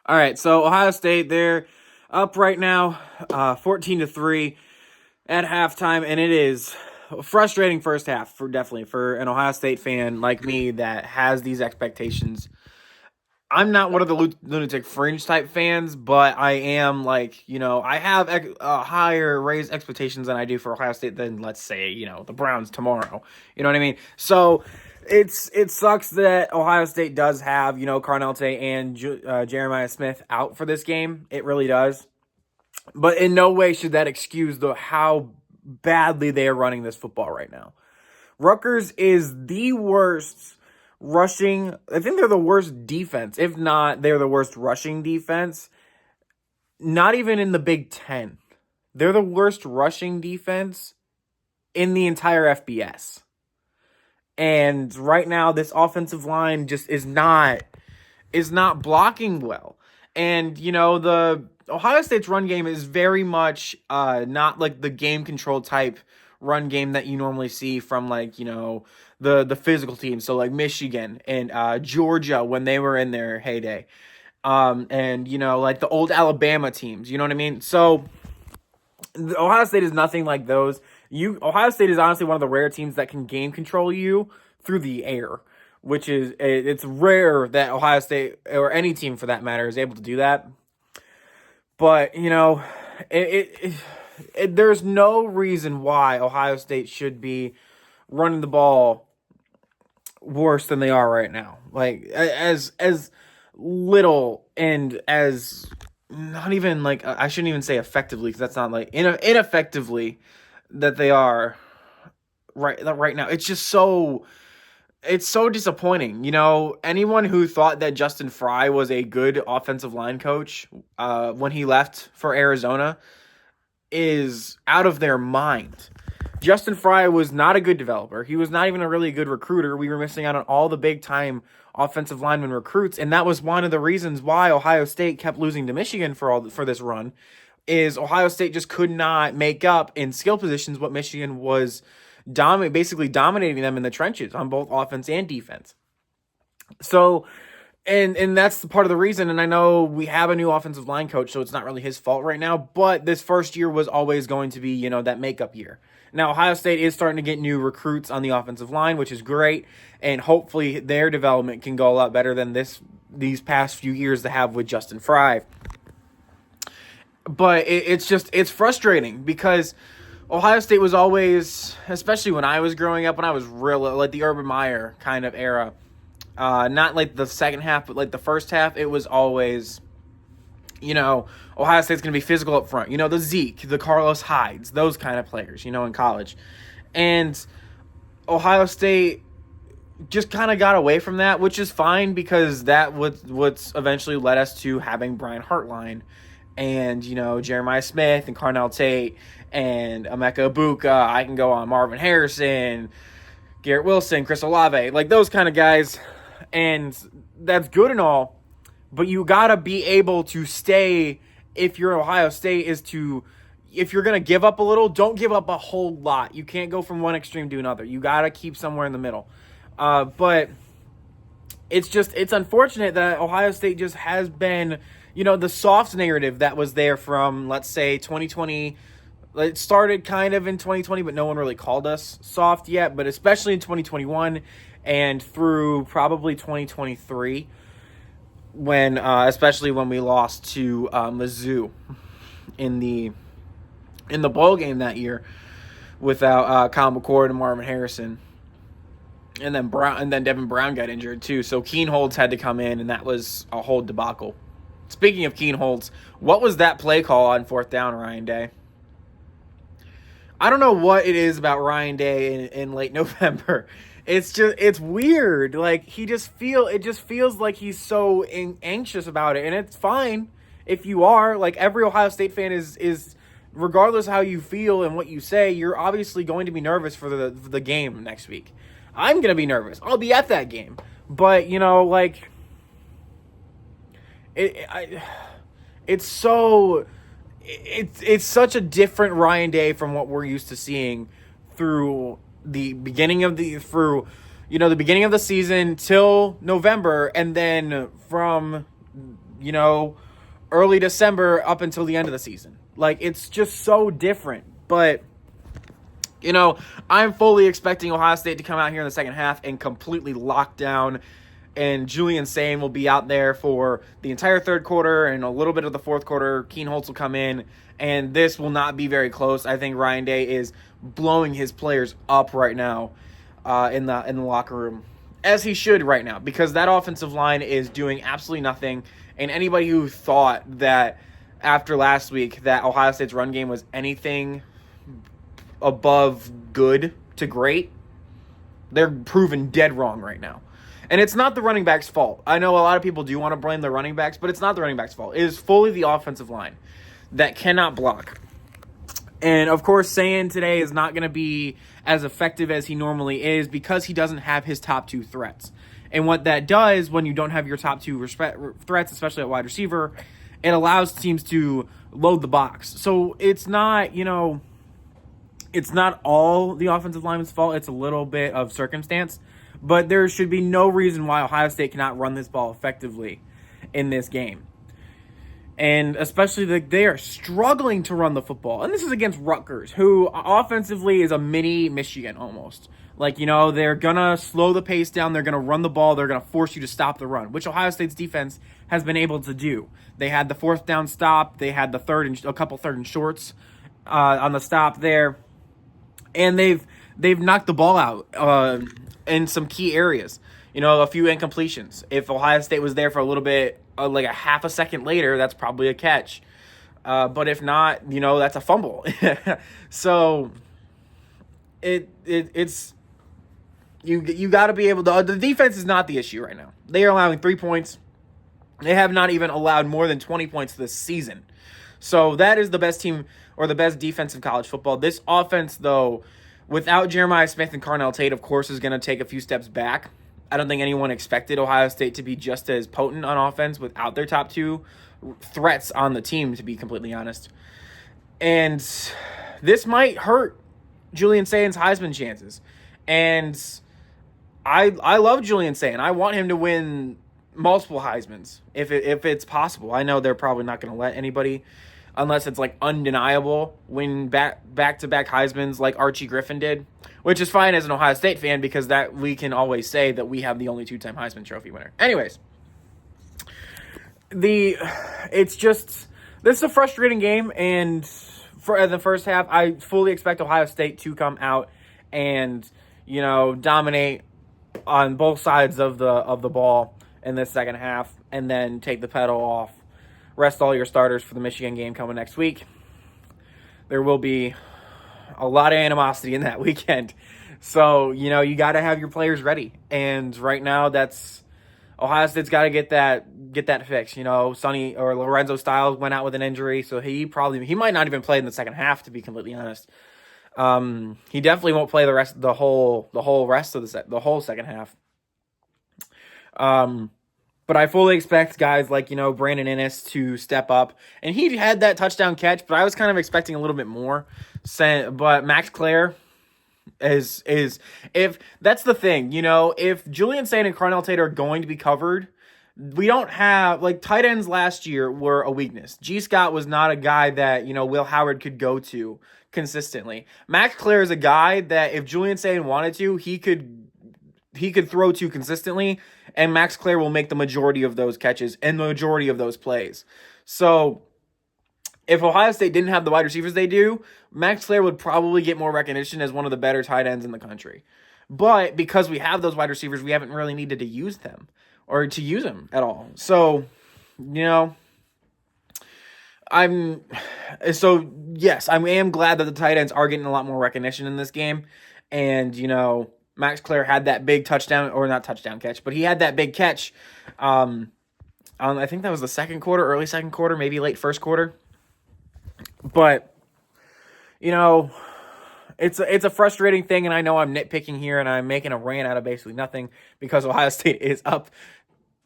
All right, so Ohio State, they're up right now, 14-3 at halftime, and it is a frustrating first half for an Ohio State fan like me that has these expectations. I'm not one of the lunatic fringe type fans, but I am I have higher raised expectations than I do for Ohio State than, let's say, the Browns tomorrow. You know what I mean? So it sucks that Ohio State does have, Carnell Tate and Jeremiah Smith out for this game. It really does. But in no way should that excuse how badly they are running this football right now. Rutgers is the worst rushing. I think they're the worst defense. If not, they're the worst rushing defense. Not even in the Big Ten. They're the worst rushing defense in the entire FBS. And right now, this offensive line just is not blocking well. And, the Ohio State's run game is very much not like the game control type run game that you normally see from the physical teams. So like Michigan and Georgia when they were in their heyday. And like the old Alabama teams, you know what I mean? So Ohio State is nothing like those. Ohio State is honestly one of the rare teams that can game control you through the air, which is it's rare that Ohio State or any team for that matter is able to do that. But there's no reason why Ohio State should be running the ball worse than they are right now. Like as little and as not even like I shouldn't even say effectively because that's not like ineffectively that they are right now. It's just so disappointing. Anyone who thought that Justin Fry was a good offensive line coach when he left for Arizona is out of their mind. Justin Fry was not a good developer. He was not even a really good recruiter. We were missing out on all the big-time offensive lineman recruits, and that was one of the reasons why Ohio State kept losing to Michigan for this run, is Ohio State just could not make up in skill positions what Michigan was basically dominating them in the trenches on both offense and defense. So, and that's the part of the reason, and I know we have a new offensive line coach, so it's not really his fault right now, but this first year was always going to be, that makeup year. Now, Ohio State is starting to get new recruits on the offensive line, which is great, and hopefully their development can go a lot better than these past few years they have with Justin Fry. But it's frustrating because Ohio State was always, especially when I was growing up, when I was real, like the Urban Meyer kind of era, not like the second half, but like the first half, it was always, Ohio State's going to be physical up front. The Zeke, the Carlos Hydes, those kind of players, in college. And Ohio State just kind of got away from that, which is fine because that what's eventually led us to having Brian Hartline and, Jeremiah Smith and Carnell Tate and Emeka Ibuka. I can go on Marvin Harrison, Garrett Wilson, Chris Olave, like those kind of guys. And that's good and all, but you got to be able to stay, if you're Ohio State, if you're going to give up a little, don't give up a whole lot. You can't go from one extreme to another. You got to keep somewhere in the middle. But it's unfortunate that Ohio State just has been, the soft narrative that was there from, let's say, 2020. It started kind of in 2020, but no one really called us soft yet, but especially in 2021 and through probably 2023, especially when we lost to Mizzou in the bowl game that year without Kyle McCord and Marvin Harrison. And then Devin Brown got injured too. So Keen Holtz had to come in, and that was a whole debacle. Speaking of Keen Holtz, what was that play call on fourth down, Ryan Day? I don't know what it is about Ryan Day in late November. It's weird. Like it just feels like he's so anxious about it, and it's fine if you are. Like every Ohio State fan is regardless how you feel and what you say, you're obviously going to be nervous for the game next week. I'm going to be nervous. I'll be at that game. But, it's such a different Ryan Day from what we're used to seeing through the beginning of the beginning of the season till November, and then from early December up until the end of the season. Like, it's just so different. But, I'm fully expecting Ohio State to come out here in the second half and completely lock down. And Julian Sain will be out there for the entire third quarter and a little bit of the fourth quarter. Keen Holtz will come in, and this will not be very close. I think Ryan Day is blowing his players up right now in the locker room, as he should right now, because that offensive line is doing absolutely nothing. And anybody who thought that after last week that Ohio State's run game was anything above good to great, they're proven dead wrong right now. And it's not the running back's fault. I know a lot of people do want to blame the running backs, but it's not the running back's fault. It is fully the offensive line that cannot block. And, of course, Sain today is not going to be as effective as he normally is because he doesn't have his top two threats. And what that does when you don't have your top two threats, especially at wide receiver, it allows teams to load the box. So it's not, it's not all the offensive lineman's fault. It's a little bit of circumstance. But there should be no reason why Ohio State cannot run this ball effectively in this game. And especially they are struggling to run the football. And this is against Rutgers, who offensively is a mini Michigan almost. Like, they're going to slow the pace down. They're going to run the ball. They're going to force you to stop the run, which Ohio State's defense has been able to do. They had the fourth down stop. They had a couple third and shorts on the stop there. And they've knocked the ball out in some key areas. A few incompletions. If Ohio State was there for a little bit, like a half a second later, that's probably a catch. But if not, that's a fumble. So it's you got to be able to. The defense is not the issue right now. They are allowing 3 points. They have not even allowed more than 20 points this season. So that is the best team or the best defense in college football. This offense, though, without Jeremiah Smith and Carnell Tate, of course, is going to take a few steps back. I don't think anyone expected Ohio State to be just as potent on offense without their top two threats on the team, to be completely honest. And this might hurt Julian Sain's Heisman chances. And I love Julian Sain. I want him to win multiple Heismans if it's possible. I know they're probably not going to let anybody, unless it's like undeniable, win back-to-back Heismans like Archie Griffin did, which is fine as an Ohio State fan because that we can always say that we have the only two-time Heisman Trophy winner. Anyways, this is a frustrating game, and for the first half, I fully expect Ohio State to come out and dominate on both sides of the ball in this second half, and then take the pedal off. Rest all your starters for the Michigan game coming next week. There will be a lot of animosity in that weekend. So, you got to have your players ready. And right now, that's Ohio State's got to get that fixed. Sonny or Lorenzo Styles went out with an injury, so he might not even play in the second half, to be completely honest. He definitely won't play the whole rest of the whole second half. But I fully expect guys like, Brandon Inniss to step up. And he had that touchdown catch, but I was kind of expecting a little bit more. But Max Clare is if that's the thing, if Julian Sain and Carnell Tate are going to be covered, we don't have, tight ends last year were a weakness. G. Scott was not a guy that, Will Howard could go to consistently. Max Clare is a guy that if Julian Sain wanted to, he could throw to consistently, and Max Clare will make the majority of those catches and the majority of those plays. So if Ohio State didn't have the wide receivers they do, Max Clare would probably get more recognition as one of the better tight ends in the country. But because we have those wide receivers, we haven't really needed to use them or to use them at all. So, I am glad that the tight ends are getting a lot more recognition in this game. And, Max Clare had that big touchdown, or not touchdown catch, but he had that big catch. I think that was the second quarter, early second quarter, maybe late first quarter. But, it's a frustrating thing, and I know I'm nitpicking here, and I'm making a rant out of basically nothing because Ohio State is up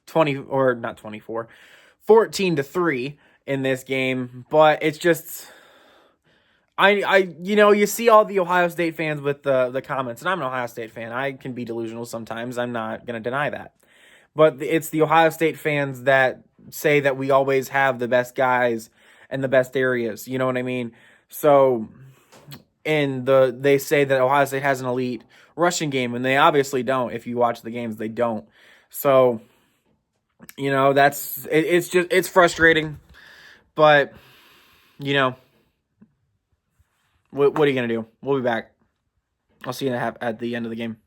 14-3 in this game. But it's just, you see all the Ohio State fans with the comments, and I'm an Ohio State fan. I can be delusional sometimes. I'm not going to deny that. But it's the Ohio State fans that say that we always have the best guys and the best areas. You know what I mean? So, they say that Ohio State has an elite rushing game, and they obviously don't. If you watch the games, they don't. So, it's frustrating, but what are you gonna do? We'll be back. I'll see you at the end of the game.